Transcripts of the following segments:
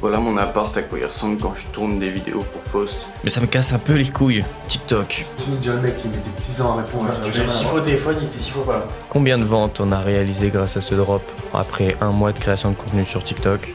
Voilà mon appart, à quoi il ressemble quand je tourne des vidéos pour Faust. Mais ça me casse un peu les couilles, TikTok. J'ai déjà le mec qui mettait 10 ans à répondre. Tu fais 6 fois au téléphone, il était 6 fois pas là. Combien de ventes on a réalisé grâce à ce drop après un mois de création de contenu sur TikTok?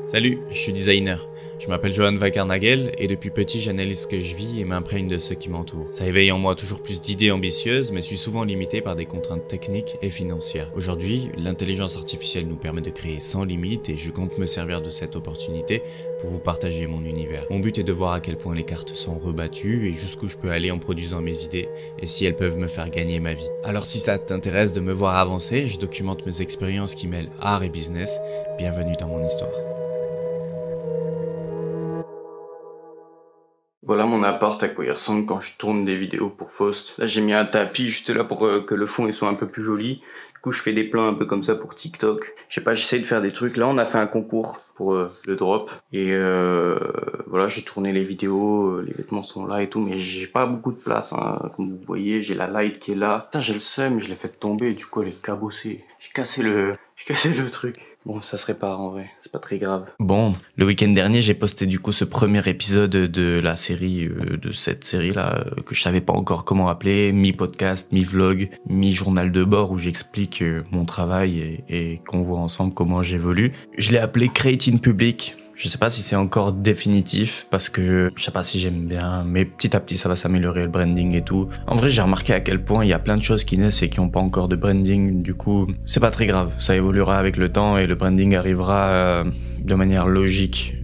Salut, je suis designer. Je m'appelle Johan Wackernagel et depuis petit j'analyse ce que je vis et m'imprègne de ceux qui m'entourent. Ça éveille en moi toujours plus d'idées ambitieuses mais suis souvent limité par des contraintes techniques et financières. Aujourd'hui, l'intelligence artificielle nous permet de créer sans limite et je compte me servir de cette opportunité pour vous partager mon univers. Mon but est de voir à quel point les cartes sont rebattues et jusqu'où je peux aller en produisant mes idées et si elles peuvent me faire gagner ma vie. Alors si ça t'intéresse de me voir avancer, je documente mes expériences qui mêlent art et business. Bienvenue dans mon histoire. Voilà mon appart, à quoi il ressemble quand je tourne des vidéos pour Faust. Là j'ai mis un tapis juste là pour que le fond il soit un peu plus joli. Du coup je fais des plans un peu comme ça pour TikTok. Je sais pas, j'essaie de faire des trucs. Là on a fait un concours pour le drop. Et voilà, j'ai tourné les vidéos, les vêtements sont là et tout. Mais j'ai pas beaucoup de place, hein. Comme vous voyez, j'ai la light qui est là. Putain, j'ai le seum, je l'ai fait tomber, du coup elle est cabossée. J'ai cassé le truc. Bon, ça se répare en vrai, c'est pas très grave. Bon, le week-end dernier, j'ai posté du coup ce premier épisode de la série, de cette série-là, que je savais pas encore comment appeler, mi-podcast, mi-vlog, mi-journal de bord, où j'explique mon travail et qu'on voit ensemble comment j'évolue. Je l'ai appelé Create in Public. Je sais pas si c'est encore définitif parce que je sais pas si j'aime bien, mais petit à petit ça va s'améliorer le branding et tout. En vrai, j'ai remarqué à quel point il y a plein de choses qui naissent et qui ont pas encore de branding, du coup c'est pas très grave, ça évoluera avec le temps et le branding arrivera de manière logique,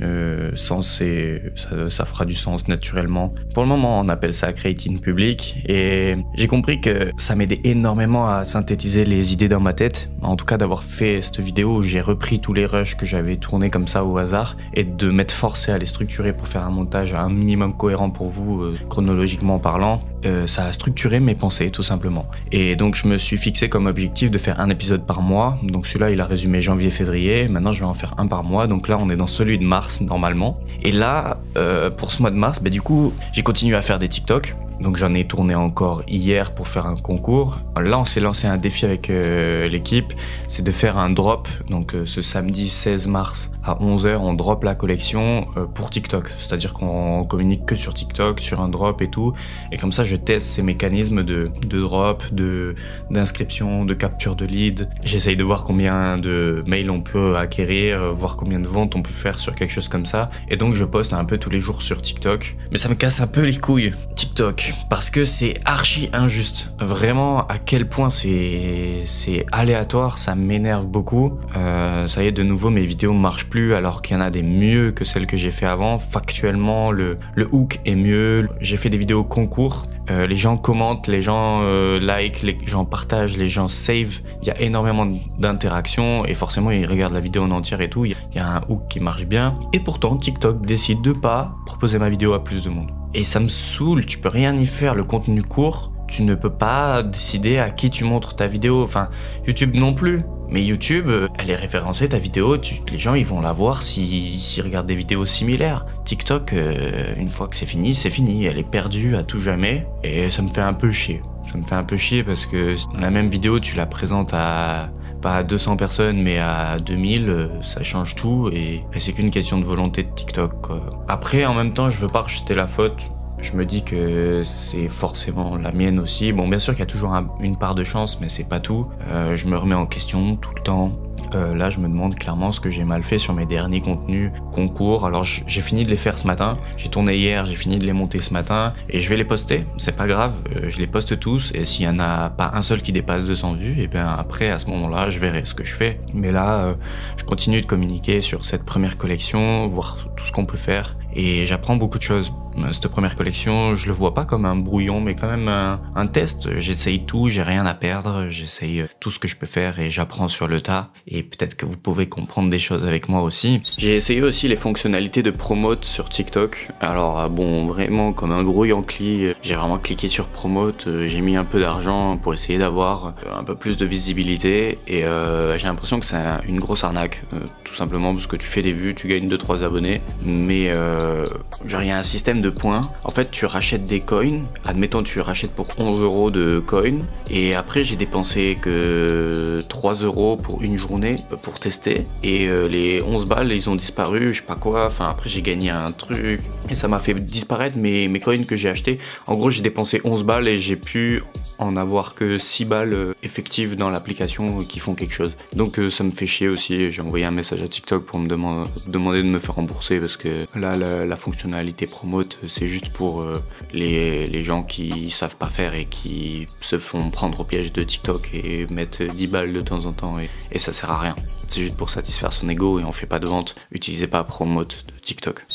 ça fera du sens naturellement. Pour le moment, on appelle ça Create in Public et j'ai compris que ça m'aidait énormément à synthétiser les idées dans ma tête. En tout cas, d'avoir fait cette vidéo où j'ai repris tous les rushs que j'avais tournés comme ça au hasard et de m'être forcé à les structurer pour faire un montage un minimum cohérent pour vous, chronologiquement parlant. Ça a structuré mes pensées tout simplement. Et donc je me suis fixé comme objectif de faire un épisode par mois. Donc celui-là il a résumé janvier-février, maintenant je vais en faire un par mois. Donc là on est dans celui de mars normalement. Et là pour ce mois de mars, du coup j'ai continué à faire des TikTok. Donc j'en ai tourné encore hier pour faire un concours. Là on s'est lancé un défi avec l'équipe, c'est de faire un drop. Donc ce samedi 16 mars à 11h on drop la collection pour TikTok. C'est-à-dire qu'on communique que sur TikTok, sur un drop et tout. Et comme ça je teste ces mécanismes de drop, d'inscription, de capture de lead. J'essaye de voir combien de mails on peut acquérir, voir combien de ventes on peut faire sur quelque chose comme ça. Et donc je poste un peu tous les jours sur TikTok. Mais ça me casse un peu les couilles, TikTok. Parce que c'est archi injuste. Vraiment, à quel point c'est aléatoire, ça m'énerve beaucoup. Ça y est, de nouveau, mes vidéos marchent plus alors qu'il y en a des mieux que celles que j'ai fait avant. Factuellement, le hook est mieux. J'ai fait des vidéos concours. Les gens commentent, les gens like, les gens partagent, les gens save. Il y a énormément d'interactions et forcément, ils regardent la vidéo en entière et tout. Il y a un hook qui marche bien. Et pourtant, TikTok décide de pas proposer ma vidéo à plus de monde. Et ça me saoule, tu peux rien y faire, le contenu court, tu ne peux pas décider à qui tu montres ta vidéo, enfin YouTube non plus. Mais YouTube, elle est référencée, ta vidéo, les gens ils vont la voir s'ils regardent des vidéos similaires. TikTok, une fois que c'est fini, elle est perdue à tout jamais et ça me fait un peu chier. Ça me fait un peu chier parce que la même vidéo, tu la présentes à pas à 200 personnes mais à 2000, ça change tout et c'est qu'une question de volonté de TikTok, quoi. Après, en même temps, je veux pas rejeter la faute. Je me dis que c'est forcément la mienne aussi. Bon, bien sûr qu'il y a toujours une part de chance, mais c'est pas tout. Je me remets en question tout le temps. Là, je me demande clairement ce que j'ai mal fait sur mes derniers contenus concours. Alors, j'ai fini de les faire ce matin. J'ai tourné hier, j'ai fini de les monter ce matin. Et je vais les poster. C'est pas grave, je les poste tous. Et s'il y en a pas un seul qui dépasse 200 vues, et bien après, à ce moment-là, je verrai ce que je fais. Mais là, je continue de communiquer sur cette première collection, voir tout ce qu'on peut faire. Et j'apprends beaucoup de choses. Cette première collection, je le vois pas comme un brouillon, mais quand même un test. J'essaye tout, j'ai rien à perdre, j'essaye tout ce que je peux faire et j'apprends sur le tas. Et peut-être que vous pouvez comprendre des choses avec moi aussi. J'ai essayé aussi les fonctionnalités de promote sur TikTok. Alors bon, vraiment comme un gros Yankee, j'ai vraiment cliqué sur promote, j'ai mis un peu d'argent pour essayer d'avoir un peu plus de visibilité. Et j'ai l'impression que c'est une grosse arnaque, tout simplement parce que tu fais des vues, tu gagnes 2-3 abonnés, mais genre il y a un système de points. En fait, tu rachètes des coins. Admettons, tu rachètes pour 11 € de coins. Et après, j'ai dépensé que 3 € pour une journée pour tester. Et les 11 balles, ils ont disparu, je sais pas quoi. Enfin, après, j'ai gagné un truc. Et ça m'a fait disparaître mes coins que j'ai achetés. En gros, j'ai dépensé 11 balles et j'ai pu en avoir que 6 balles effectives dans l'application qui font quelque chose. Donc ça me fait chier aussi. J'ai envoyé un message à TikTok pour me demander de me faire rembourser parce que là la fonctionnalité promote c'est juste pour les gens qui savent pas faire et qui se font prendre au piège de TikTok et mettent 10 balles de temps en temps et ça sert à rien. C'est juste pour satisfaire son ego et on fait pas de vente. Utilisez pas promote de TikTok.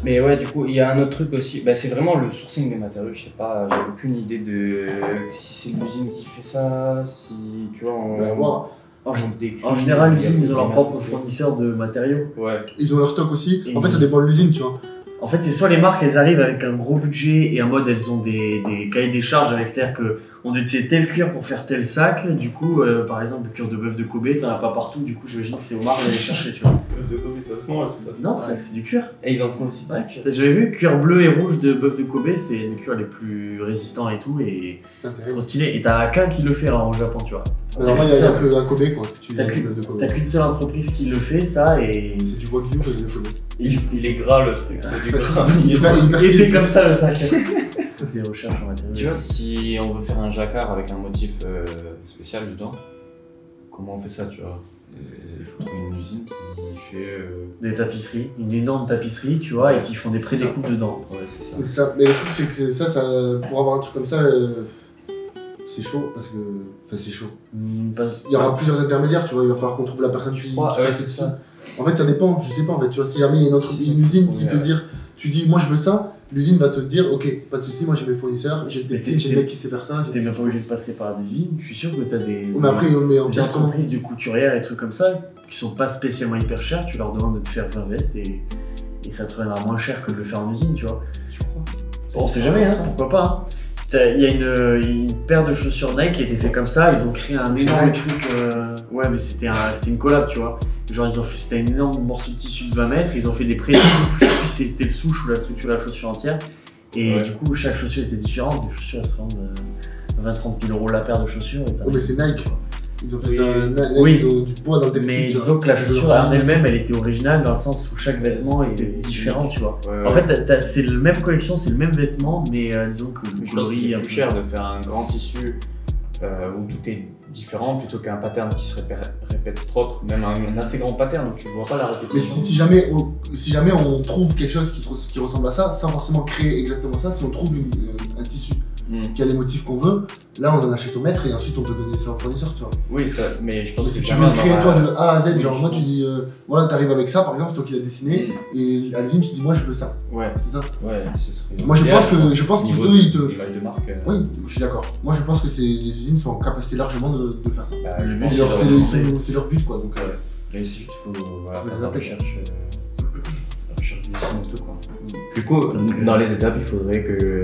Mais ouais, du coup, il y a un autre truc aussi, bah, c'est vraiment le sourcing des matériaux. Je sais pas, j'ai aucune idée de si c'est l'usine qui fait ça, si tu vois, En général, l'usine, ils ont leur propre fournisseur de matériaux. Ouais. Ils ont leur stock aussi. Et En fait, ça dépend de l'usine, tu vois. En fait, c'est soit les marques, elles arrivent avec un gros budget et en mode elles ont des cahiers des charges avec, c'est-à-dire qu'on doit utiliser tel cuir pour faire tel sac. Du coup, par exemple, le cuir de bœuf de Kobe, t'en as pas partout. Du coup, j'imagine que c'est Omar qui va aller chercher, tu vois. Le bœuf de Kobe, ça se mange, ça. Non, c'est du cuir. Et ils en font aussi. Ouais. J'avais vu cuir bleu et rouge de bœuf de Kobe, c'est des cuirs les plus résistants et tout, et c'est trop stylé. Et t'as qu'un qui le fait alors, au Japon, tu vois. Mais normalement, il y a que un Kobe, quoi. Que tu T'as dis de Kobe. T'as qu'une seule entreprise qui le fait, ça, et. C'est du Wagyu et du Kobe. Il est gras le truc. Il épais comme ça le sac. Des recherches en matériaux. Tu vois, si on veut faire un jacquard avec un motif spécial dedans, comment on fait ça, tu vois? Il faut trouver une usine qui fait... Des tapisseries, une énorme tapisserie, tu vois, et qui font des pré-découpes dedans. Ouais, c'est ça. Mais le truc, c'est que ça, pour avoir un truc comme ça, c'est chaud, parce que... Enfin, c'est chaud. Il y aura plusieurs intermédiaires, tu vois, il va falloir qu'on trouve la personne qui fait c'est ça. En fait, ça dépend, je sais pas, en fait, tu vois, si jamais il y a une usine qui te dit, tu dis, moi je veux ça, l'usine va te dire, ok, pas de soucis, moi j'ai mes fournisseurs, j'ai le textile, j'ai le mec qui sait faire ça. T'es même pas obligé de passer par des usines, je suis sûr que t'as des entreprises de couturières et trucs comme ça, qui sont pas spécialement hyper chères, tu leur demandes de te faire 20 vestes et ça te reviendra moins cher que de le faire en usine, tu vois. Tu crois? On sait jamais, hein, pourquoi pas. Hein. Il y a une paire de chaussures Nike qui a été fait comme ça, ils ont créé un énorme truc. Ouais, mais c'était une collab, tu vois. Genre, c'était un énorme morceau de tissu de 20 mètres, ils ont fait des pré-découpes, je sais plus si c'était le souche ou la structure de la chaussure entière. Et du coup, chaque chaussure était différente. Les chaussures, elles se vendent 20-30 000 € la paire de chaussures. Oh, mais c'est Nike. Ils ont fait ça, oui. Ils ont du poids dans le textile. Mais disons que la chaussure en elle-même, elle était originale dans le sens où chaque vêtement était différent, tu vois. Ouais. En fait, c'est la même collection, c'est le même vêtement, mais disons que le Je pense que c'est coloris plus cher de faire un grand tissu où tout est différent plutôt qu'un pattern qui se répète propre, même un assez grand pattern, tu vois pas la répétition. Mais si jamais on trouve quelque chose qui ressemble à ça, sans forcément créer exactement ça, si on trouve un tissu qui a les motifs qu'on veut, là on en achète au mètre et ensuite on peut donner ça au fournisseur, tu vois. Oui, ça, mais je pense Mais que si tu veux le créer toi de A à Z, genre moi tu dis, voilà t'arrives avec ça par exemple, c'est toi qui l'as dessiné, et à l'usine tu dis moi je veux ça. Ouais. C'est ça. Ouais, ce serait... Moi je pense qu'eux ils te... L'image de marque. Oui, je suis d'accord. Moi je pense que les usines sont en capacité largement de faire ça. Bah, le but, c'est leur but quoi. Donc, mais c'est juste qu'il faut faire la recherche du dessin et tout quoi. Du coup, dans les étapes, il faudrait que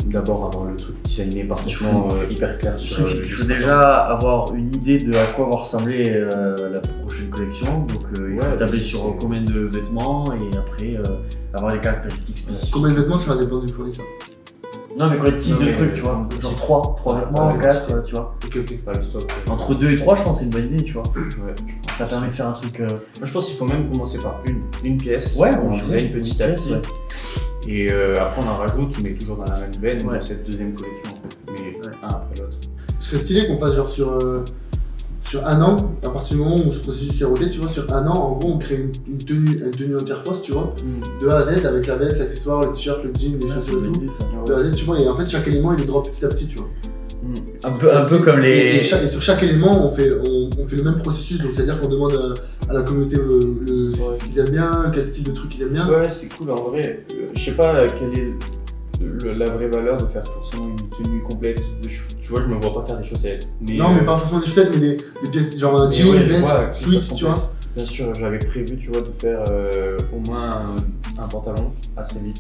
d'abord avoir le truc designé parfaitement hyper clair. Le truc, c'est qu'il faut déjà avoir une idée de à quoi va ressembler la prochaine collection. Donc il faut tabler sur combien de vêtements et après avoir les caractéristiques spécifiques. Combien de vêtements, ça va dépendre du fournisseur. Non, mais combien de types de trucs, tu vois. Genre 3 vêtements, 4, tu vois. Ok. Pas le stock. Entre 2 et 3, je pense que c'est une bonne idée, tu vois. Ouais, je pense. Ça permet de faire un truc. Moi, je pense qu'il faut même commencer par une pièce. Ouais, on design une petit à pièce, petit. ouais. Et après, on en rajoute, mais toujours dans la même veine Ouais. de cette deuxième collection en fait. Mais un après l'autre. Ce serait stylé qu'on fasse genre sur un an, à partir du moment où ce processus est rodé, tu vois, sur un an, en gros, on crée une tenue entière fausse, tu vois, de A à Z, avec la veste, l'accessoire, le t-shirt, le jean, les chaussures et tout. De A à Z, tu vois, et en fait, chaque élément, il est drop petit à petit, tu vois. Un peu comme les. Et sur chaque élément, on fait le même processus, donc c'est-à-dire qu'on demande à la communauté ce qu'ils aiment bien, quel style de truc ils aiment bien. Ouais, c'est cool en vrai. Je sais pas quel est la vraie valeur de faire forcément une tenue complète. Tu vois, je me vois pas faire des chaussettes. Non, mais pas forcément des chaussettes, mais des pièces genre un jean, veste, sweat, tu vois. Bien sûr, j'avais prévu, tu vois, de faire au moins un pantalon assez vite.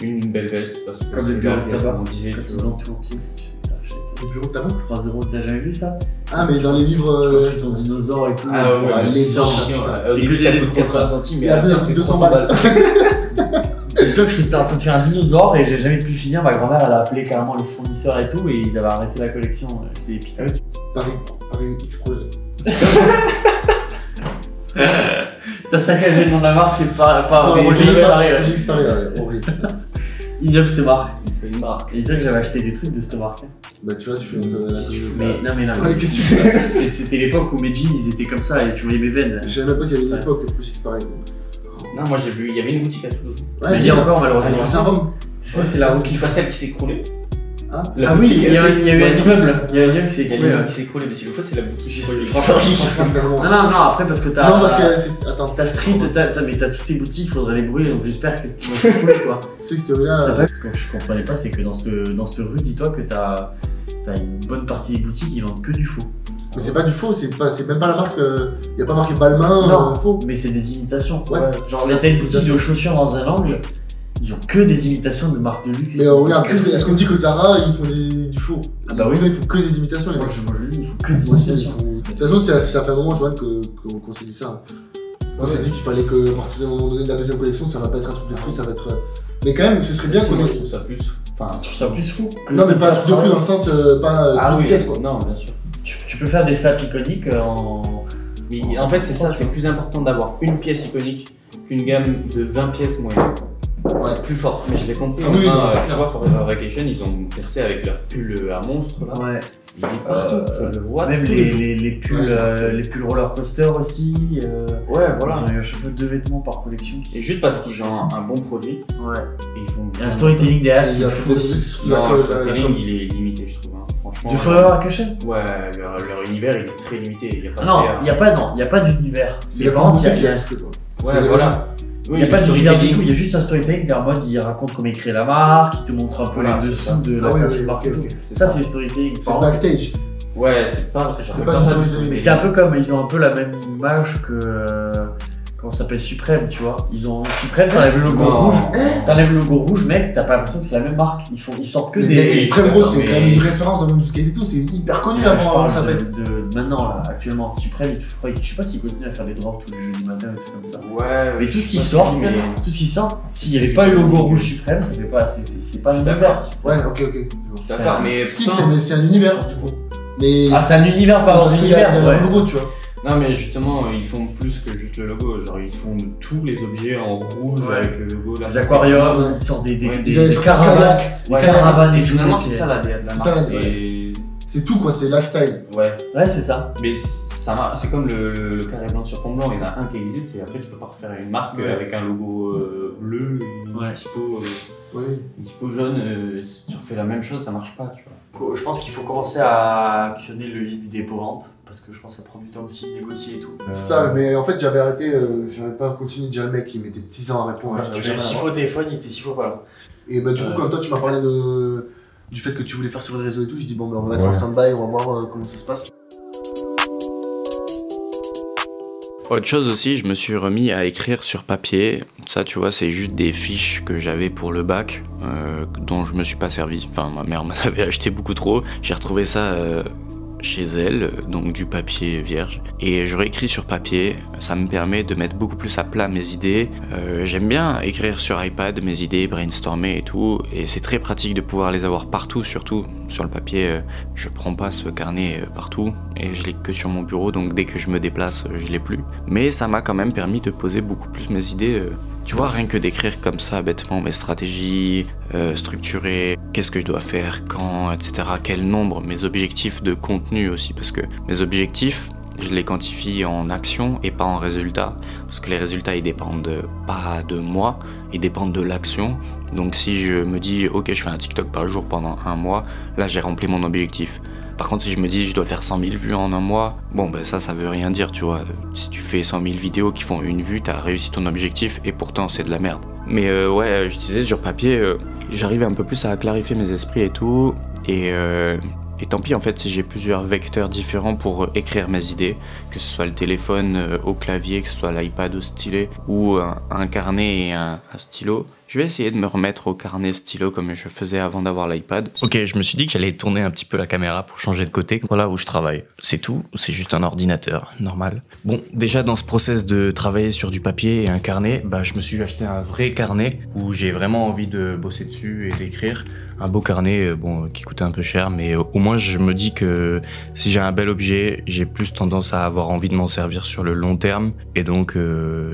Une belle veste, parce que comme le bureau de tabac, on disait, quand ils ont tout en pièces. Le bureau de tabac 3 €, t'as jamais vu ça? Ah, mais dans les livres. Construis ton dinosaure et tout. Ah ouais, les dents. Au début, ça coûte 80 centimes, mais après, c'est 200 200 balles. Dis-toi que j'étais en train de faire un dinosaure et j'ai jamais pu finir. Ma grand-mère, elle a appelé carrément les fournisseurs et tout, et ils avaient arrêté la collection. J'étais putain. Paris X Projet. T'as saccagé le nom de la marque, c'est pas Projet X Paris, ouais. X Paris, ouais, horrible. Ignoble cette marque. C'est une marque. Et dis-toi que j'avais acheté des trucs de cette marque. Bah, tu vois, tu fais comme ça là-dessus. Mais non. Ouais, qu'est-ce que tu fais? C'était l'époque où mes jeans ils étaient comme ça et tu voyais mes veines. Je savais même pas qu'il y avait une époque de Projet X Paris. Non, moi j'ai vu, il y avait une boutique à Toulouse. Mais il y a encore malheureusement. C'est un Rome. C'est la roue Qui qui pas celle qui s'est écroulée. Ah oui, il y a eu un immeuble. Il y a un immeuble qui s'est Il y a écroulé. une qui s'est écroulée, mais c'est c'est la boutique. Non, après parce que t'as. Non, parce que. Attends. T'as Street, t'as toutes ces boutiques, il faudrait les brûler, donc j'espère que tu vas s'écrouler quoi. Tu sais que cette rue-là. Ce que je comprenais pas, c'est que dans cette rue, dis-toi que t'as une bonne partie des boutiques qui vendent que du faux. Mais c'est pas du faux, c'est même pas la marque. Y a pas marqué Balmain, non, faux. mais c'est des imitations. Ouais. Genre, t'as une boutique de chaussures dans un angle, ils ont que des imitations de marques de luxe. Mais regarde, est-ce qu'on dit que Zara, ils font du faux? Ah bah oui. Ils font que des imitations, les Moi mecs. je le dis, il faut que des Moi aussi, imitations. De toute façon, ça fait un moment, Joanne, qu'on s'est dit ça. On s'est dit qu'il fallait que, à partir d'un moment donné de la deuxième collection, ça va pas être un truc de fou, ça va être. Mais quand même, ce serait bien qu'on ait. Je trouve ça plus. Enfin, Je trouve ça plus fou. Non, mais pas un truc de fou dans le sens, pas une pièce quoi. Non, bien sûr. Tu peux faire des sapes iconiques en. Mais en fait, c'est ça, c'est plus important d'avoir une pièce iconique qu'une gamme de 20 pièces moyennes. Ouais. C'est plus fort, mais je l'ai compris. Ah oui, Enfin, non, c'est tu clair. vois, Forever Vacation, ils ont percé avec leur pull à monstre là. Ouais. Il est partout, je le vois. Même tous les jours. les pulls, Ouais. les pulls roller coaster aussi. Ouais, voilà. Ils ont eu à chaque fois 2 vêtements par collection. Et juste parce qu'ils ont un bon produit, Ouais. et ils font. Il y a un storytelling derrière Il qui y est a fou fou aussi. Non, le storytelling, il est limité, je trouve. Hein. Franchement. Du Forever Vacation? Ouais, leur univers, il est très limité. Il y a pas Non, de- il n'y a pas d'univers. C'est Mais par contre, il y a Ouais, voilà. il n'y a pas d'univers du tout, il y a juste un storytelling, c'est en mode il raconte comment il crée la marque, il te montre un peu Voilà, les c'est dessous ça. de la Ah oui, création oui, de marque ok, et tout. ok. Ça, c'est le storytelling. C'est Par le contre, backstage. Ouais, c'est pas pas ça du du tout tout. mais c'est un peu comme, ils ont un peu la même image que. Comment ça s'appelle Suprême, tu vois. Ils ont Suprême, t'enlèves le logo Non. rouge, t'enlèves le logo rouge, mec, t'as pas l'impression que c'est la même marque. Ils sortent que Mais des. mec, Supreme Gros, c'est mais- quand même une référence dans le monde du skate et tout, c'est hyper connu Je avant parle ça de, s'appelle. de maintenant, là, actuellement. Suprême, je sais pas s'ils continuent à faire des drops tous les jeudis matin et tout comme ça. Ouais, Mais tout ce qui je sais sort, pas si, mais- tout ce qui sort, s'il n'y avait pas le logo rouge Suprême, ça fait pas, c'est pas Je le suis même d'accord. univers. Ouais, ok. D'accord, mais Si, putain. c'est un univers du coup. Mais. Ah, c'est un univers par Parce qu'il y a univers, ouais. le logo, tu vois. Non, mais justement, ils font plus que juste le logo. Genre, ils font de tous les objets en rouge Ouais. avec le logo. Là, Des aquariums, Ouais. ils sortent des Ouais. Des caravanes, Ouais, des caravanes et tout. finalement, mec, c'est ça la DA de la C'est marque. ça, la- C'est tout quoi, c'est lifestyle. Ouais. Ouais, c'est ça. Mais c'est comme le carré blanc sur fond blanc. Il y en a un qui existe et après, tu peux pas refaire une marque Ouais. avec un logo bleu et Ouais. Oui. un typo jaune. Tu refais la même chose, ça marche pas, tu vois. Je pense qu'il faut commencer à actionner le levier du dépôt-vente parce que je pense que ça prend du temps aussi de négocier et tout. C'est ça, mais en fait j'avais arrêté, j'avais pas continué. Déjà le mec il mettait 6 ans à répondre. Tu j'avais l'as jamais 6 fois au téléphone, il était 6 fois pas là. Et bah du coup quand toi tu m'as parlé du fait que tu voulais faire sur les réseaux et tout, j'ai dit bon bah on va mettre Ouais. en stand-by, on va voir comment ça se passe. Autre chose aussi, je me suis remis à écrire sur papier. Ça, tu vois, c'est juste des fiches que j'avais pour le bac, dont je me suis pas servi. Enfin, ma mère m'en avait acheté beaucoup trop. J'ai retrouvé ça chez elle, donc du papier vierge. Et je réécris sur papier, ça me permet de mettre beaucoup plus à plat mes idées. J'aime bien écrire sur iPad mes idées, brainstormer et tout. Et c'est très pratique de pouvoir les avoir partout, surtout sur le papier. Je prends pas ce carnet partout et je l'ai que sur mon bureau, donc dès que je me déplace, je l'ai plus. Mais ça m'a quand même permis de poser beaucoup plus mes idées. Tu vois, rien que d'écrire comme ça, bêtement, mes stratégies, structurer, qu'est-ce que je dois faire, quand, etc. Quel nombre, mes objectifs de contenu aussi, parce que mes objectifs, je les quantifie en action et pas en résultats, parce que les résultats, ils dépendent pas de moi, ils dépendent de l'action. Donc si je me dis, ok, je fais un TikTok par jour pendant un mois, là, j'ai rempli mon objectif. Par contre, si je me dis je dois faire 100 000 vues en un mois, bon ben ça veut rien dire, tu vois. Si tu fais 100 000 vidéos qui font une vue, t'as réussi ton objectif et pourtant c'est de la merde. Mais ouais, je disais sur papier, j'arrive un peu plus à clarifier mes esprits et tout. Et tant pis en fait si j'ai plusieurs vecteurs différents pour écrire mes idées, que ce soit le téléphone au clavier, que ce soit l'iPad au stylet ou un carnet et un stylo. Je vais essayer de me remettre au carnet stylo comme je faisais avant d'avoir l'iPad. Ok, je me suis dit que j'allais tourner un petit peu la caméra pour changer de côté. Voilà où je travaille. C'est tout, c'est juste un ordinateur, normal. Bon, déjà dans ce process de travailler sur du papier et un carnet, bah je me suis acheté un vrai carnet où j'ai vraiment envie de bosser dessus et d'écrire. Un beau carnet, bon, qui coûtait un peu cher, mais au moins je me dis que si j'ai un bel objet, j'ai plus tendance à avoir envie de m'en servir sur le long terme. Et donc,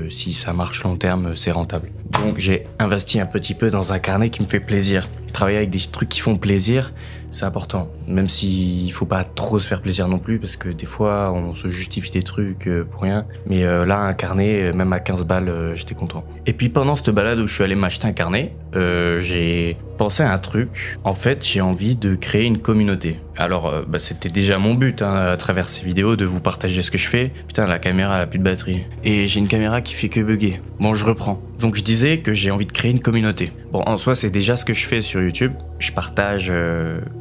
si ça marche long terme, c'est rentable. Donc j'ai investi un petit peu dans un carnet qui me fait plaisir. Travailler avec des trucs qui font plaisir, c'est important. Même s'il faut pas trop se faire plaisir non plus, parce que des fois, on se justifie des trucs pour rien. Mais là, un carnet, même à 15 balles, j'étais content. Et puis pendant cette balade où je suis allé m'acheter un carnet, j'ai pensé à un truc. En fait, j'ai envie de créer une communauté. Alors, c'était déjà mon but, hein, à travers ces vidéos, de vous partager ce que je fais. Putain, la caméra, elle a plus de batterie. Et j'ai une caméra qui fait que bugger. Bon, je reprends. Donc, je disais que j'ai envie de créer une communauté. Bon, en soi, c'est déjà ce que je fais sur YouTube. Je partage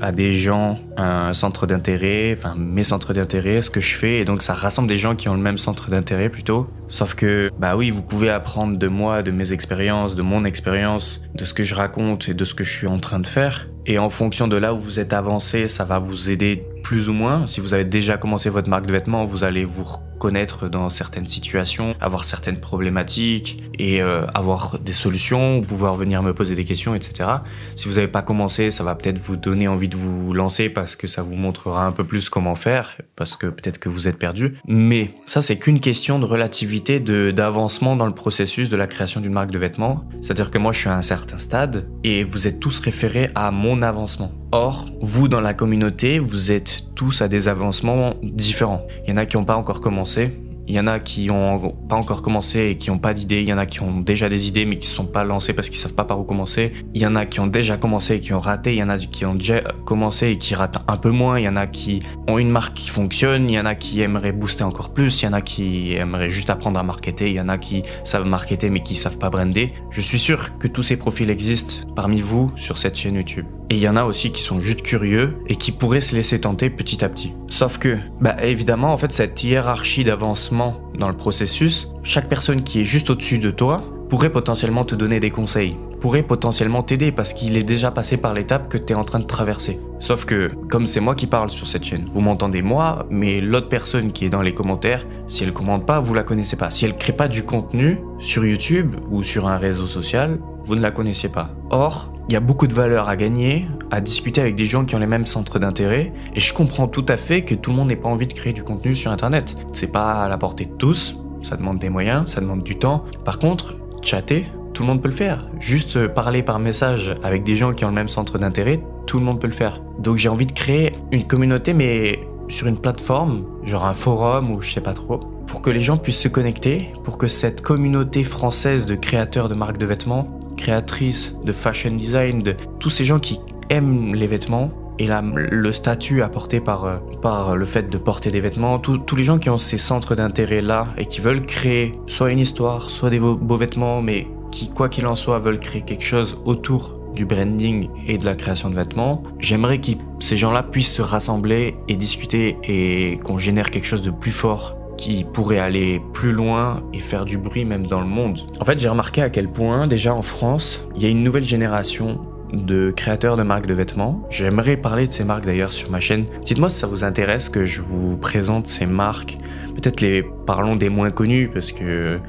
à des gens un centre d'intérêt, enfin mes centres d'intérêt, ce que je fais. Et donc, ça rassemble des gens qui ont le même centre d'intérêt plutôt. Sauf que, bah oui, vous pouvez apprendre de moi, de mes expériences, de mon expérience, de ce que je raconte et de ce que je suis en train de faire. Et en fonction de là où vous êtes avancé, ça va vous aider plus ou moins. Si vous avez déjà commencé votre marque de vêtements, vous allez vous reconnaître dans certaines situations, avoir certaines problématiques et avoir des solutions, pouvoir venir me poser des questions, etc. Si vous n'avez pas commencé, ça va peut-être vous donner envie de vous lancer parce que ça vous montrera un peu plus comment faire, parce que peut-être que vous êtes perdu. Mais ça, c'est qu'une question de relativité, d'avancement dans le processus de la création d'une marque de vêtements. C'est-à-dire que moi, je suis à un certain stade et vous êtes tous référés à mon avancement. Or, vous, dans la communauté, vous êtes tous à des avancements différents. Il y en a qui n'ont pas encore commencé. Il y en a qui n'ont pas encore commencé et qui n'ont pas d'idées. Il y en a qui ont déjà des idées mais qui ne sont pas lancés parce qu'ils ne savent pas par où commencer. Il y en a qui ont déjà commencé et qui ont raté. Il y en a qui ont déjà commencé et qui ratent un peu moins. Il y en a qui ont une marque qui fonctionne. Il y en a qui aimeraient booster encore plus. Il y en a qui aimeraient juste apprendre à marketer. Il y en a qui savent marketer mais qui ne savent pas brander. Je suis sûr que tous ces profils existent parmi vous sur cette chaîne YouTube. Et il y en a aussi qui sont juste curieux et qui pourraient se laisser tenter petit à petit. Sauf que, évidemment, en fait, cette hiérarchie d'avancement dans le processus, chaque personne qui est juste au-dessus de toi pourrait potentiellement te donner des conseils, pourrait potentiellement t'aider parce qu'il est déjà passé par l'étape que tu es en train de traverser. Sauf que, comme c'est moi qui parle sur cette chaîne, vous m'entendez moi, mais l'autre personne qui est dans les commentaires, si elle commente pas, vous la connaissez pas. Si elle crée pas du contenu sur YouTube ou sur un réseau social, vous ne la connaissez pas. Or, il y a beaucoup de valeur à gagner, à discuter avec des gens qui ont les mêmes centres d'intérêt, et je comprends tout à fait que tout le monde n'ait pas envie de créer du contenu sur Internet. C'est pas à la portée de tous, ça demande des moyens, ça demande du temps. Par contre, chatter, tout le monde peut le faire. Juste parler par message avec des gens qui ont le même centre d'intérêt, tout le monde peut le faire. Donc j'ai envie de créer une communauté, mais sur une plateforme, genre un forum ou je sais pas trop, pour que les gens puissent se connecter, pour que cette communauté française de créateurs de marques de vêtements, créatrices de fashion design, de tous ces gens qui aiment les vêtements, et là, le statut apporté par le fait de porter des vêtements, tous les gens qui ont ces centres d'intérêt là et qui veulent créer soit une histoire, soit des beaux vêtements, mais qui, quoi qu'il en soit, veulent créer quelque chose autour du branding et de la création de vêtements, j'aimerais que ces gens-là puissent se rassembler et discuter et qu'on génère quelque chose de plus fort qui pourrait aller plus loin et faire du bruit même dans le monde. En fait, j'ai remarqué à quel point, déjà en France, il y a une nouvelle génération de créateurs de marques de vêtements. J'aimerais parler de ces marques d'ailleurs sur ma chaîne. Dites-moi si ça vous intéresse que je vous présente ces marques. Peut-être parlons des moins connus parce que,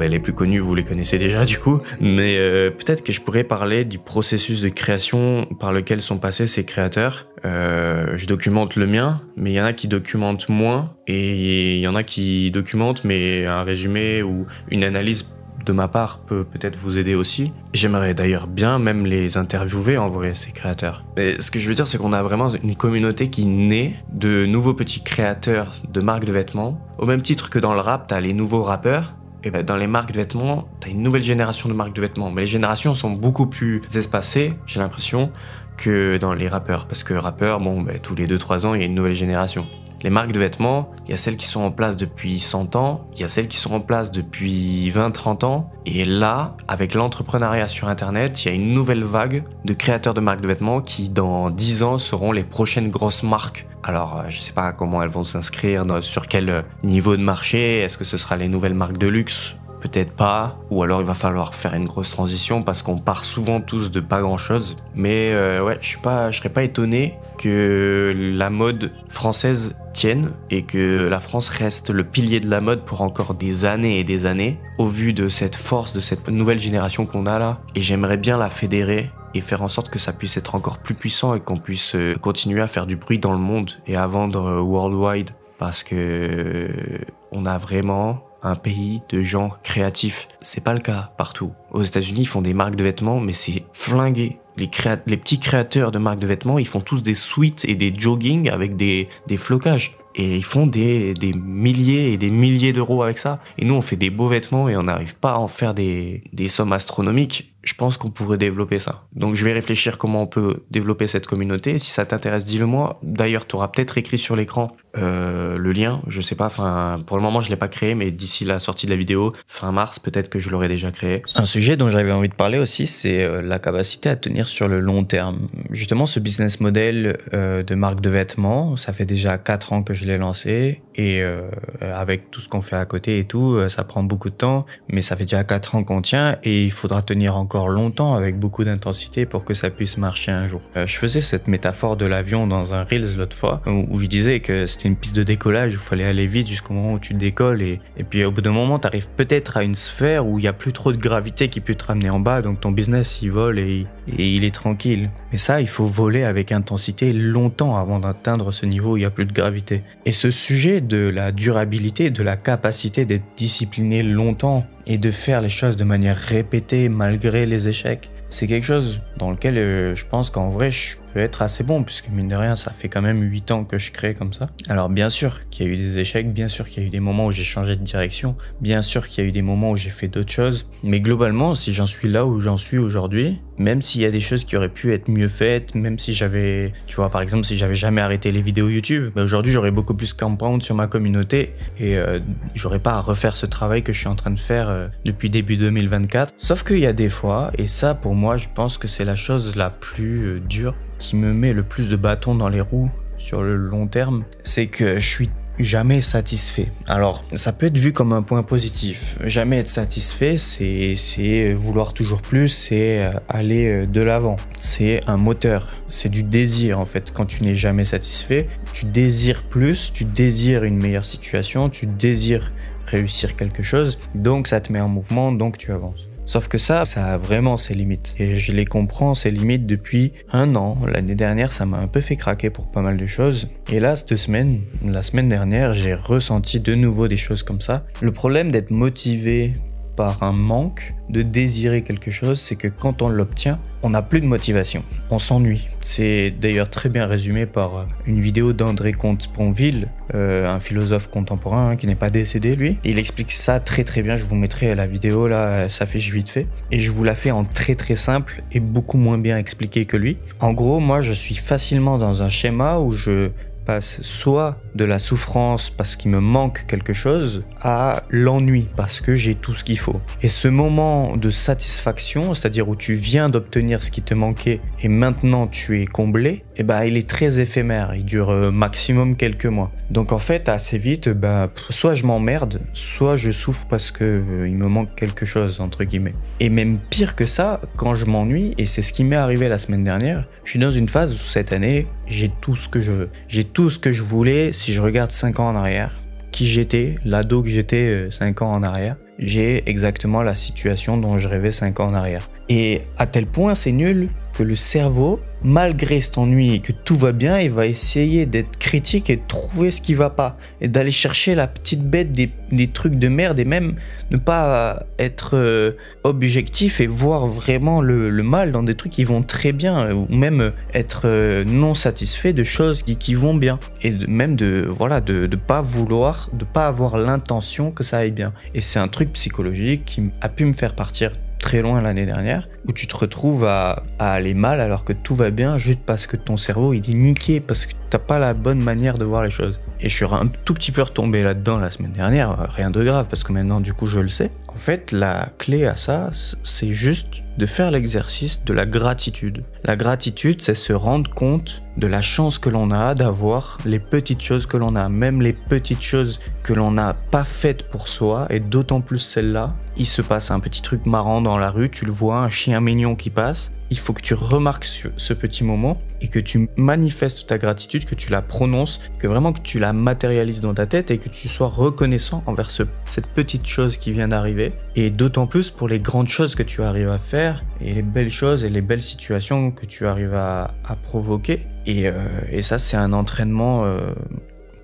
les plus connus vous les connaissez déjà du coup. Mais peut-être que je pourrais parler du processus de création par lequel sont passés ces créateurs. Je documente le mien, mais il y en a qui documentent moins et il y en a qui documentent mais un résumé ou une analyse de ma part peut peut-être vous aider aussi. J'aimerais d'ailleurs bien même les interviewer en vrai, ces créateurs. Mais ce que je veux dire, c'est qu'on a vraiment une communauté qui naît de nouveaux petits créateurs de marques de vêtements. Au même titre que dans le rap, t'as les nouveaux rappeurs. Et dans les marques de vêtements, t'as une nouvelle génération de marques de vêtements. Mais les générations sont beaucoup plus espacées, j'ai l'impression, que dans les rappeurs. Parce que rappeurs, tous les 2-3 ans, il y a une nouvelle génération. Les marques de vêtements, il y a celles qui sont en place depuis 100 ans, il y a celles qui sont en place depuis 20-30 ans. Et là, avec l'entrepreneuriat sur Internet, il y a une nouvelle vague de créateurs de marques de vêtements qui, dans 10 ans, seront les prochaines grosses marques. Alors, je sais pas comment elles vont s'inscrire, sur quel niveau de marché. Est-ce que ce sera les nouvelles marques de luxe ? Peut-être pas, ou alors il va falloir faire une grosse transition parce qu'on part souvent tous de pas grand chose. Mais ouais, je serais pas étonné que la mode française tienne et que la France reste le pilier de la mode pour encore des années et des années, au vu de cette force, de cette nouvelle génération qu'on a là. Et j'aimerais bien la fédérer et faire en sorte que ça puisse être encore plus puissant et qu'on puisse continuer à faire du bruit dans le monde et à vendre worldwide, parce que on a vraiment un pays de gens créatifs. C'est pas le cas partout. Aux États-Unis, ils font des marques de vêtements, mais c'est flingué. Les petits créateurs de marques de vêtements, ils font tous des suites et des jogging avec des flocages. Et ils font des milliers et des milliers d'euros avec ça. Et nous, on fait des beaux vêtements et on n'arrive pas à en faire des sommes astronomiques. Je pense qu'on pourrait développer ça. Donc je vais réfléchir comment on peut développer cette communauté. Si ça t'intéresse, dis-le moi. D'ailleurs, tu auras peut-être écrit sur l'écran le lien. Je sais pas, pour le moment, je l'ai pas créé, mais d'ici la sortie de la vidéo, fin mars, peut-être que je l'aurai déjà créé. Un sujet dont j'avais envie de parler aussi, c'est la capacité à tenir sur le long terme. Justement, ce business model de marque de vêtements, ça fait déjà 4 ans que je l'ai lancé. Et avec tout ce qu'on fait à côté et tout, ça prend beaucoup de temps. Mais ça fait déjà 4 ans qu'on tient et il faudra tenir encore longtemps avec beaucoup d'intensité pour que ça puisse marcher un jour. Je faisais cette métaphore de l'avion dans un Reels l'autre fois où je disais que c'était une piste de décollage où il fallait aller vite jusqu'au moment où tu décolles et puis au bout d'un moment tu arrives peut-être à une sphère où il n'y a plus trop de gravité qui peut te ramener en bas, donc ton business il vole et il est tranquille. Mais ça, il faut voler avec intensité longtemps avant d'atteindre ce niveau où il n'y a plus de gravité. Et ce sujet de la durabilité, de la capacité d'être discipliné longtemps et de faire les choses de manière répétée malgré les échecs, c'est quelque chose dans lequel je pense qu'en vrai je peux être assez bon, puisque mine de rien ça fait quand même 8 ans que je crée comme ça. Alors bien sûr qu'il y a eu des échecs, bien sûr qu'il y a eu des moments où j'ai changé de direction, bien sûr qu'il y a eu des moments où j'ai fait d'autres choses, mais globalement si j'en suis là où j'en suis aujourd'hui, même s'il y a des choses qui auraient pu être mieux faites, même si j'avais, tu vois par exemple si j'avais jamais arrêté les vidéos YouTube, aujourd'hui j'aurais beaucoup plus compound sur ma communauté et j'aurais pas à refaire ce travail que je suis en train de faire depuis début 2024. Sauf qu'il y a des fois, et ça pour moi je pense que c'est la chose la plus dure, qui me met le plus de bâtons dans les roues sur le long terme, c'est que je suis jamais satisfait. Alors, ça peut être vu comme un point positif. Jamais être satisfait, c'est vouloir toujours plus, c'est aller de l'avant. C'est un moteur, c'est du désir en fait. Quand tu n'es jamais satisfait, tu désires plus, tu désires une meilleure situation, tu désires réussir quelque chose, donc ça te met en mouvement, donc tu avances. Sauf que ça a vraiment ses limites. Et je les comprends, ces limites, depuis 1 an. L'année dernière, ça m'a un peu fait craquer pour pas mal de choses. Et là, la semaine dernière, j'ai ressenti de nouveau des choses comme ça. Le problème d'être motivé par un manque, de désirer quelque chose, c'est que quand on l'obtient, on n'a plus de motivation, on s'ennuie. C'est d'ailleurs très bien résumé par une vidéo d'André Comte-Sponville, un philosophe contemporain qui n'est pas décédé lui. Il explique ça très très bien, je vous mettrai la vidéo là, ça fait vite fait. Et je vous la fais en très très simple et beaucoup moins bien expliqué que lui. En gros, moi je suis facilement dans un schéma où je passe soit de la souffrance parce qu'il me manque quelque chose à l'ennui parce que j'ai tout ce qu'il faut. Et ce moment de satisfaction, c'est-à-dire où tu viens d'obtenir ce qui te manquait et maintenant tu es comblé, eh ben, il est très éphémère, il dure maximum quelques mois. Donc en fait, assez vite, soit je m'emmerde, soit je souffre parce que il me manque quelque chose, entre guillemets. Et même pire que ça, quand je m'ennuie, et c'est ce qui m'est arrivé la semaine dernière, je suis dans une phase où cette année, j'ai tout ce que je veux. J'ai tout ce que je voulais si je regarde 5 ans en arrière. Qui j'étais, l'ado que j'étais 5 ans en arrière, j'ai exactement la situation dont je rêvais 5 ans en arrière. Et à tel point, c'est nul que le cerveau, malgré cet ennui et que tout va bien, il va essayer d'être critique et de trouver ce qui va pas. Et d'aller chercher la petite bête des trucs de merde et même ne pas être objectif et voir vraiment le mal dans des trucs qui vont très bien ou même être non satisfait de choses qui vont bien. Et même de pas vouloir, de pas avoir l'intention que ça aille bien. Et c'est un truc psychologique qui a pu me faire partir très loin l'année dernière, où tu te retrouves à aller mal alors que tout va bien juste parce que ton cerveau il est niqué, parce que t'as pas la bonne manière de voir les choses. Et je suis un tout petit peu retombé là-dedans la semaine dernière, rien de grave parce que maintenant du coup je le sais. En fait, la clé à ça, c'est juste de faire l'exercice de la gratitude. La gratitude, c'est se rendre compte de la chance que l'on a d'avoir les petites choses que l'on a, même les petites choses que l'on n'a pas faites pour soi, et d'autant plus celle-là. Il se passe un petit truc marrant dans la rue, tu le vois, un chien mignon qui passe. Il faut que tu remarques ce petit moment et que tu manifestes ta gratitude, que tu la prononces, que vraiment que tu la matérialises dans ta tête et que tu sois reconnaissant envers cette petite chose qui vient d'arriver. Et d'autant plus pour les grandes choses que tu arrives à faire et les belles choses et les belles situations que tu arrives à provoquer. Et ça, c'est un entraînement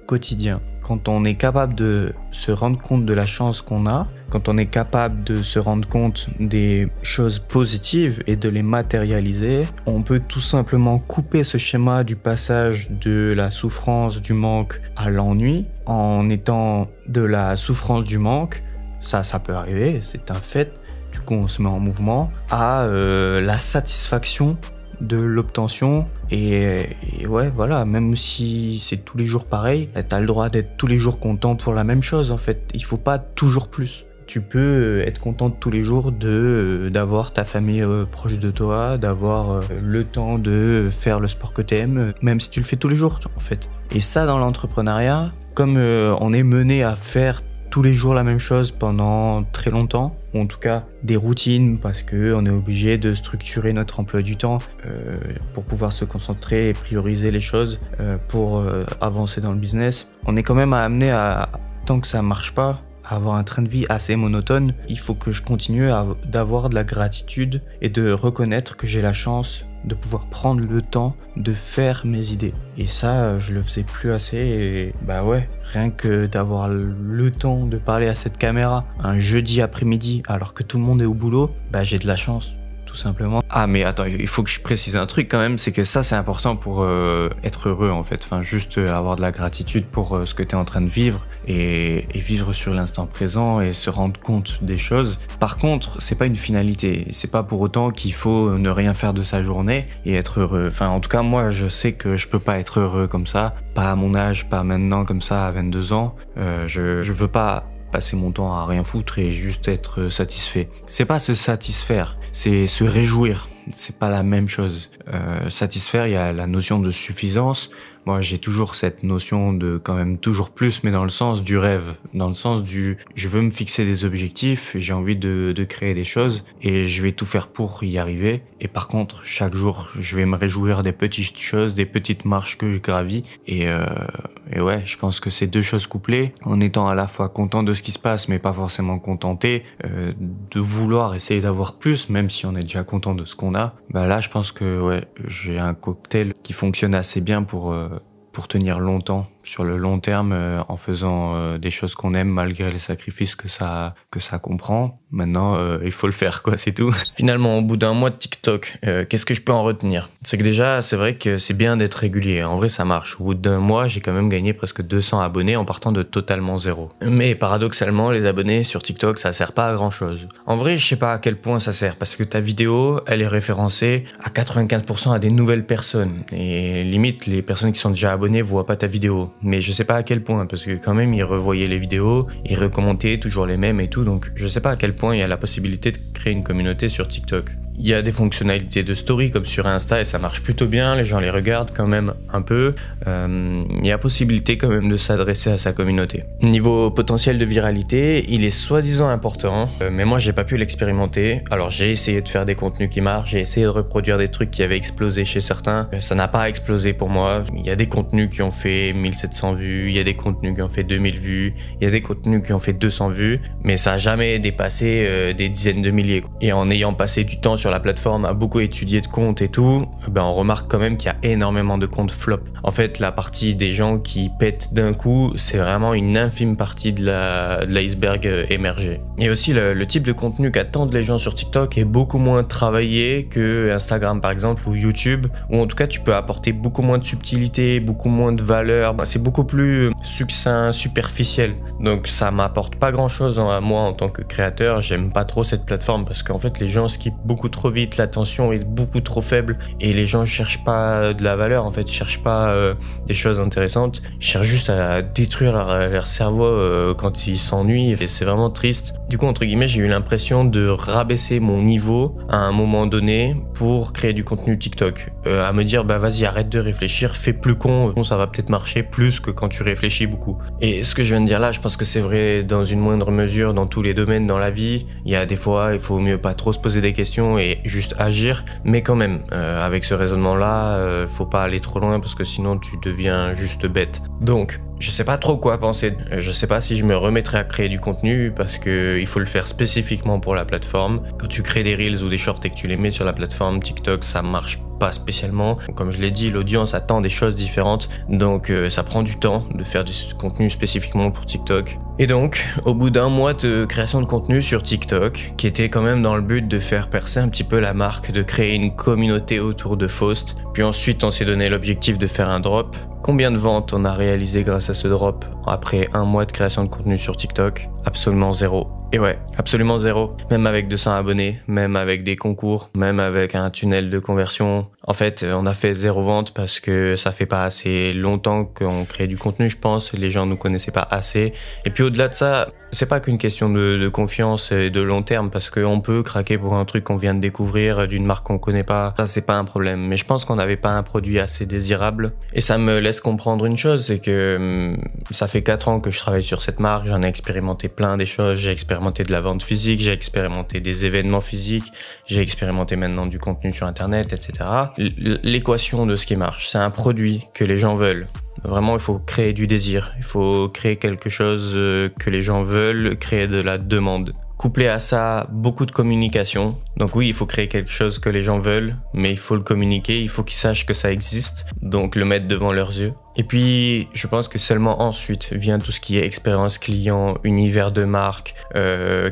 quotidien. Quand on est capable de se rendre compte de la chance qu'on a, quand on est capable de se rendre compte des choses positives et de les matérialiser, on peut tout simplement couper ce schéma du passage de la souffrance du manque à l'ennui en étant de la souffrance du manque. Ça peut arriver, c'est un fait. Du coup, on se met en mouvement à la satisfaction de l'obtention et ouais, voilà, même si c'est tous les jours pareil, t'as le droit d'être tous les jours content pour la même chose en fait. Il faut pas toujours plus. Tu peux être content tous les jours d'avoir ta famille proche de toi, d'avoir le temps de faire le sport que t'aimes, même si tu le fais tous les jours en fait. Et ça, dans l'entrepreneuriat, comme on est mené à faire tous les jours la même chose pendant très longtemps, ou en tout cas des routines, parce qu'on est obligé de structurer notre emploi du temps pour pouvoir se concentrer et prioriser les choses pour avancer dans le business. On est quand même amené à, tant que ça marche pas, à avoir un train de vie assez monotone. Il faut que je continue d'avoir de la gratitude et de reconnaître que j'ai la chance de pouvoir prendre le temps de faire mes idées. Et ça, je le faisais plus assez et bah ouais, rien que d'avoir le temps de parler à cette caméra un jeudi après-midi alors que tout le monde est au boulot, bah j'ai de la chance. Tout simplement. Ah mais attends, il faut que je précise un truc quand même, c'est que ça c'est important pour être heureux en fait, enfin juste avoir de la gratitude pour ce que tu es en train de vivre et vivre sur l'instant présent et se rendre compte des choses. Par contre, c'est pas une finalité, c'est pas pour autant qu'il faut ne rien faire de sa journée et être heureux. Enfin en tout cas moi je sais que je peux pas être heureux comme ça, pas à mon âge, pas maintenant comme ça à 22 ans, je veux pas passer mon temps à rien foutre et juste être satisfait. C'est pas se satisfaire, c'est se réjouir. C'est pas la même chose. Satisfaire, il y a la notion de suffisance. Moi, j'ai toujours cette notion de quand même toujours plus, mais dans le sens du rêve, dans le sens du je veux me fixer des objectifs, j'ai envie de créer des choses et je vais tout faire pour y arriver. Et par contre, chaque jour, je vais me réjouir des petites choses, des petites marches que je gravis. Et ouais, je pense que c'est deux choses couplées, en étant à la fois content de ce qui se passe, mais pas forcément contenté, de vouloir essayer d'avoir plus, même si on est déjà content de ce qu'on a. Bah là, je pense que ouais, j'ai un cocktail qui fonctionne assez bien pour tenir longtemps, sur le long terme, en faisant des choses qu'on aime malgré les sacrifices que ça comprend. Maintenant, il faut le faire, quoi, c'est tout. Finalement, au bout d'un mois de TikTok, qu'est-ce que je peux en retenir? C'est que déjà, c'est vrai que c'est bien d'être régulier. En vrai, ça marche. Au bout d'un mois, j'ai quand même gagné presque 200 abonnés en partant de totalement zéro. Mais paradoxalement, les abonnés sur TikTok, ça sert pas à grand chose. En vrai, je sais pas à quel point ça sert, parce que ta vidéo, elle est référencée à 95% à des nouvelles personnes. Et limite, les personnes qui sont déjà abonnées voient pas ta vidéo. Mais je sais pas à quel point, parce que quand même ils revoyaient les vidéos, ils recommentaient toujours les mêmes et tout, donc je sais pas à quel point il y a la possibilité de créer une communauté sur TikTok. Il y a des fonctionnalités de story comme sur Insta et ça marche plutôt bien, les gens les regardent quand même un peu. Il y a possibilité quand même de s'adresser à sa communauté. Niveau potentiel de viralité, il est soi-disant important, mais moi j'ai pas pu l'expérimenter. Alors j'ai essayé de faire des contenus qui marchent, j'ai essayé de reproduire des trucs qui avaient explosé chez certains. Ça n'a pas explosé pour moi. Il y a des contenus qui ont fait 1700 vues, il y a des contenus qui ont fait 2000 vues, il y a des contenus qui ont fait 200 vues, mais ça a jamais dépassé des dizaines de milliers. Et en ayant passé du temps sur la plateforme a beaucoup étudié de comptes et tout, ben on remarque quand même qu'il y a énormément de comptes flop. En fait, la partie des gens qui pètent d'un coup, c'est vraiment une infime partie de l'iceberg émergé. Et aussi, le type de contenu qu'attendent les gens sur TikTok est beaucoup moins travaillé que Instagram par exemple ou YouTube, où en tout cas tu peux apporter beaucoup moins de subtilité, beaucoup moins de valeur. C'est beaucoup plus succinct, superficiel. Donc ça m'apporte pas grand chose à moi en tant que créateur. J'aime pas trop cette plateforme parce qu'en fait les gens skippent beaucoup trop vite, l'attention est beaucoup trop faible et les gens cherchent pas de la valeur, en fait ils cherchent pas des choses intéressantes, ils cherchent juste à détruire leur cerveau quand ils s'ennuient et c'est vraiment triste. Du coup entre guillemets j'ai eu l'impression de rabaisser mon niveau à un moment donné pour créer du contenu TikTok, à me dire bah vas-y arrête de réfléchir, fais plus con, ça va peut-être marcher plus que quand tu réfléchis beaucoup. Et ce que je viens de dire là, je pense que c'est vrai dans une moindre mesure dans tous les domaines dans la vie. Il y a des fois il faut mieux pas trop se poser des questions et juste agir, mais quand même avec ce raisonnement là faut pas aller trop loin parce que sinon tu deviens juste bête. Donc je sais pas trop quoi penser, je sais pas si je me remettrai à créer du contenu parce que il faut le faire spécifiquement pour la plateforme. Quand tu crées des reels ou des shorts et que tu les mets sur la plateforme TikTok, ça marche pas spécialement. Comme je l'ai dit, l'audience attend des choses différentes, donc ça prend du temps de faire du contenu spécifiquement pour TikTok. Et donc, au bout d'un mois de création de contenu sur TikTok, qui était quand même dans le but de faire percer un petit peu la marque, de créer une communauté autour de Faust, puis ensuite on s'est donné l'objectif de faire un drop. Combien de ventes on a réalisé grâce à ce drop après un mois de création de contenu sur TikTok? Absolument zéro. Et ouais, absolument zéro. Même avec 200 abonnés, même avec des concours, même avec un tunnel de conversion. En fait, on a fait 0 vente parce que ça fait pas assez longtemps qu'on crée du contenu, je pense. Les gens nous connaissaient pas assez. Et puis au-delà de ça, c'est pas qu'une question de confiance et de long terme parce qu'on peut craquer pour un truc qu'on vient de découvrir d'une marque qu'on connaît pas. Ça, c'est pas un problème. Mais je pense qu'on n'avait pas un produit assez désirable. Et ça me laisse comprendre une chose, c'est que ça fait 4 ans que je travaille sur cette marque. J'en ai expérimenté plein des choses. J'ai expérimenté de la vente physique, j'ai expérimenté des événements physiques, j'ai expérimenté maintenant du contenu sur Internet, etc. L'équation de ce qui marche, c'est un produit que les gens veulent. Vraiment, il faut créer du désir, il faut créer quelque chose que les gens veulent, créer de la demande. Couplé à ça, beaucoup de communication. Donc oui, il faut créer quelque chose que les gens veulent, mais il faut le communiquer, il faut qu'ils sachent que ça existe, donc le mettre devant leurs yeux. Et puis, je pense que seulement ensuite vient tout ce qui est expérience client, univers de marque,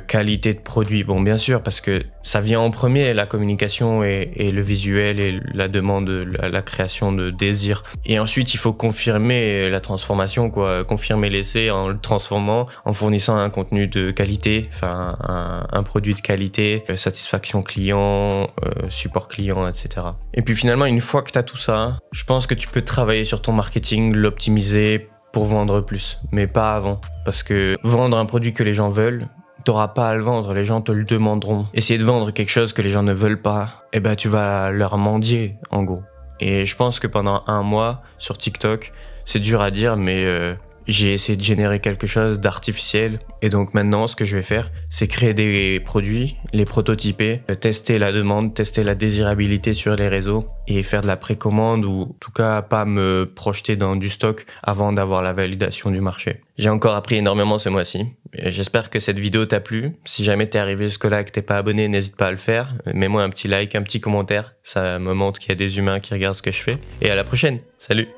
qualité de produit. Bon, bien sûr, parce que ça vient en premier, la communication et le visuel et la demande, la création de désir. Et ensuite, il faut confirmer la transformation, quoi, confirmer l'essai en le transformant, en fournissant un contenu de qualité, enfin un produit de qualité, satisfaction client, support client, etc. Et puis finalement, une fois que tu as tout ça, je pense que tu peux travailler sur ton marketing, l'optimiser pour vendre plus, mais pas avant. Parce que vendre un produit que les gens veulent, t'auras pas à le vendre, les gens te le demanderont. Essayer de vendre quelque chose que les gens ne veulent pas, eh ben tu vas leur mendier, en gros. Et je pense que pendant un mois, sur TikTok, c'est dur à dire, mais j'ai essayé de générer quelque chose d'artificiel. Et donc maintenant, ce que je vais faire, c'est créer des produits, les prototyper, tester la demande, tester la désirabilité sur les réseaux et faire de la précommande ou en tout cas pas me projeter dans du stock avant d'avoir la validation du marché. J'ai encore appris énormément ce mois-ci. J'espère que cette vidéo t'a plu. Si jamais t'es arrivé jusque-là et que t'es pas abonné, n'hésite pas à le faire. Mets-moi un petit like, un petit commentaire. Ça me montre qu'il y a des humains qui regardent ce que je fais. Et à la prochaine. Salut!